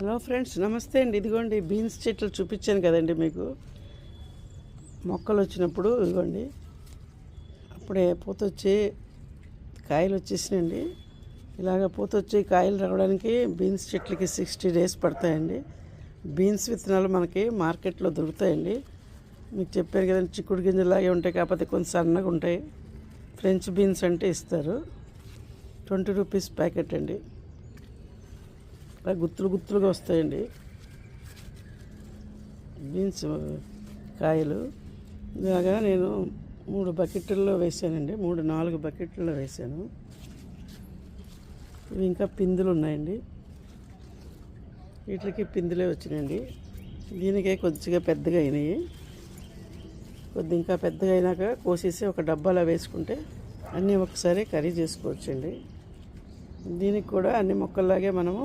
Hello friends, నమస్తే అండి. ఇదిగోండి బీన్స్ చెట్లు చూపించాను కదండి మీకు. మొక్కలు వచ్చినప్పుడు ఇదిగోండి అప్పుడే పూత వచ్చి కాయలు వచ్చేసినాయండి. ఇలాగ పూత వచ్చి కాయలు రావడానికి బీన్స్ చెట్లకి 60 days పడతాయండి. బీన్స్ విత్తనాలు మనకి మార్కెట్లో దొరుకుతాయండి. మీకు చెప్పాను కదండి, చిక్కుడు గింజలాగే ఉంటాయి, కాకపోతే కొంచెం సన్నగా ఉంటాయి. ఫ్రెంచ్ బీన్స్ అంటే ఇస్తారు. 20 రూపీస్ ప్యాకెట్ అండి. గుత్తులు గుత్తులుగా వస్తాయండి బీన్స్ కాయలు. ఇలాగా నేను 3 బకెట్లలో వేసానండి. 3-4 బకెట్లలో వేసాను. ఇవి ఇంకా పిందులు ఉన్నాయండి. వీటికి పిందులే వచ్చినాయండి. దీనికే కొద్దిగా పెద్దగా అయినాయి. ఇంకా పెద్దగా అయినాక కోసేసి ఒక డబ్బాలో వేసుకుంటే అన్నీ ఒకసారి కర్రీ చేసుకోవచ్చండి. దీనికి కూడా అన్ని మొక్కల్లాగే మనము